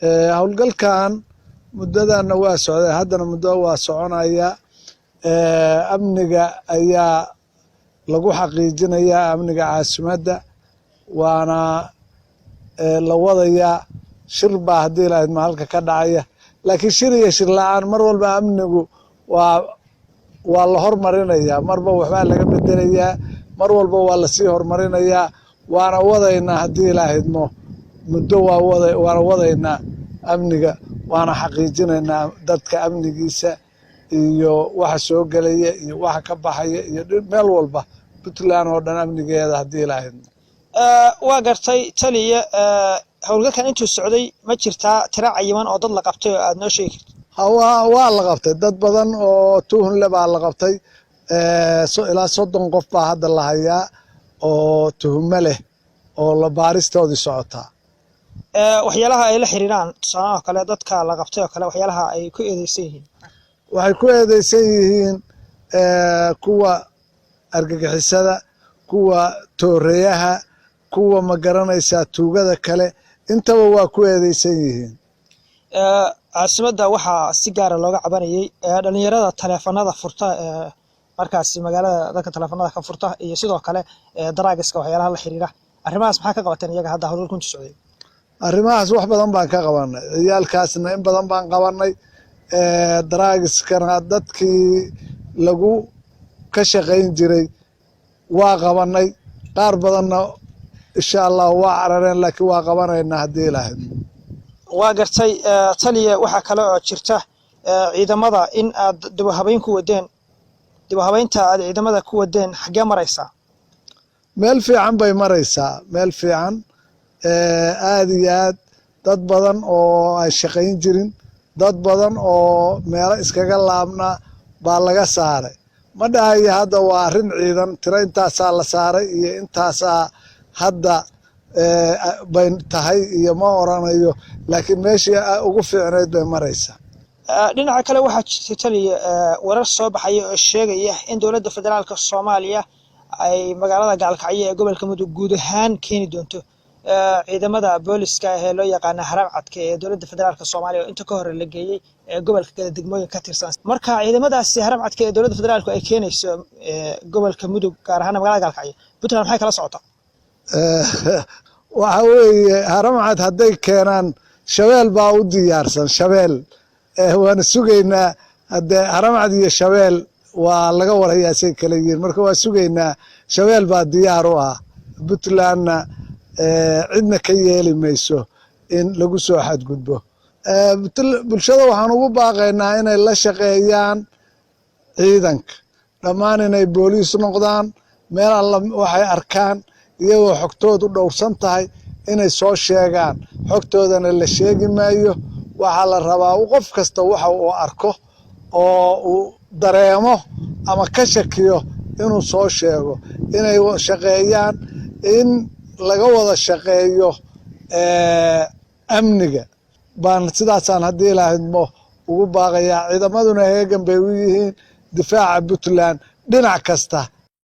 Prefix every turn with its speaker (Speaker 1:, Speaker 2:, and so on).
Speaker 1: howlgalkan muddadana waa socday, haddana muddo waa soconaya. Amniga ayaa lagu xaqiijinayaa, amniga caasimadda waana la wadayaa. Shir baa haddii lahayd ma halka ka dhacaya, laakiin shir iyo shir la-aan mar walba amnigu waa la hormarinayaa, marba waxbaa laga bedelayaa, mar walba waa lasii hormarinayaa. waana wadaynaa haddii lahaydmo muddo waana wadaynaa amniga, waana xaqiijinaynaa dadka amnigiisa iyo waxa soo gelaya iyo waxa ka baxaya iyo meel walba Puntland oo dhan amnigeeda haddii lahaydmo.
Speaker 2: waa gartay taliya, howlgalkan intuu socday ma jirtaa tira cayiman oo dad la qabtay oo aad noo sheegi karto?
Speaker 1: waa la qabtay dad badan oo tuhunle baa la qabtay. ilaa 30 qof baa hadda la hayaa oo tuhumo leh oo la baaristoodii socotaa.
Speaker 2: waxyaalaha ay la xiriiraan tusaale oo kale dadka la qabtay oo kale waxyaalaha ay ku eedeysan yihiin,
Speaker 1: waxay ku eedeysan yihiin kuwa argagixisada, kuwa tooreeyaha, kuwa ma garanaysaa tuugada kale, intaba waa ku eedeysan yihiin.
Speaker 2: caasimadda waxaa si gaara looga cabanayay dhalinyarada taleefanada furta, markaasi magaalada dadka taleefanada ka furta, iyo sidoo kale daraagiska waxyaalaha la xiriira. arrimahaas maxaa ka qabateen iyaga hadda howlgalku intuu socday?
Speaker 1: arrimahaas wax badan baan ka qabanay, ciyaalkaasna in badan baan qabanay. daraagiskana dadkii lagu ka shaqayn jiray waa qabanay, qaar badanna insha Allah waa carareen, laakiin waa qabanaynaa haddii lahayd.
Speaker 2: waa gartay taliya, waxaa kale oo jirta ciidamada in aad dib u habeynta aad ciidamada ku wadeen xaggee maraysaa?
Speaker 1: meel fiican bay maraysaa, meel fiican. aad iyo aad dad badan oo ay shaqayn jirin, dad badan oo meelo iskaga laabnaa baa laga saaray. ma dhahayo hadda waa arrin ciidan tiro intaasaa la saaray iyo intaasaa hadda bay tahay iyo ma oranayo, laakiin meeshii ugu fiicnayd bay maraysaa.
Speaker 2: dhinaca kale waxaa jirtay taliya warar soo baxaya oo sheegaya in dowladda federaalka Soomaaliya ay magaalada Gaalkacyo ee gobolka Mudug guud ahaan keeni doonto ciidamada booliska ee loo yaqaan Haramcadka ee dowladda federaalka Soomaaliya oo inta ka hor la geeyay gobolka kala degmooyin ka tirsan. marka ciidamadaasi Haramcadka ee dowladda federaalku ay keenayso gobolka Mudug gaar ahaan magaalada Gaalkacyo, Puntland maxay kala socotaa?
Speaker 1: waxa weeye Haramcad hadday keenaan Shabeel baa u diyaarsan. Shabeel waana sugaynaa. haddee Haramcad iyo Shabeel waa laga warayaa say kala yihiin, marka waa sugaynaa. Shabeel baa diyaar u ah. Puntlandna cidna ka yeeli mayso in lagu soo xadgudbo. bulshada waxaan ugu baaqaynaa inay la shaqeeyaan ciidanka dhammaan, inay booliis noqdaan, meel alla waxay arkaan iyagoo xogtoodu dhowrsan tahay inay soo sheegaan. xogtoodana la sheegi maayo. waxaa la rabaa qof kasta waxa uu arko oo uu dareemo ama ka shakiyo inuu soo sheego, inay shaqeeyaan, in laga wada shaqeeyo amniga baan sidaasaan haddii lahaydmo ugu baaqayaa. ciidamaduna heegan bay u yihiin difaaca Puntland dhinac kasta.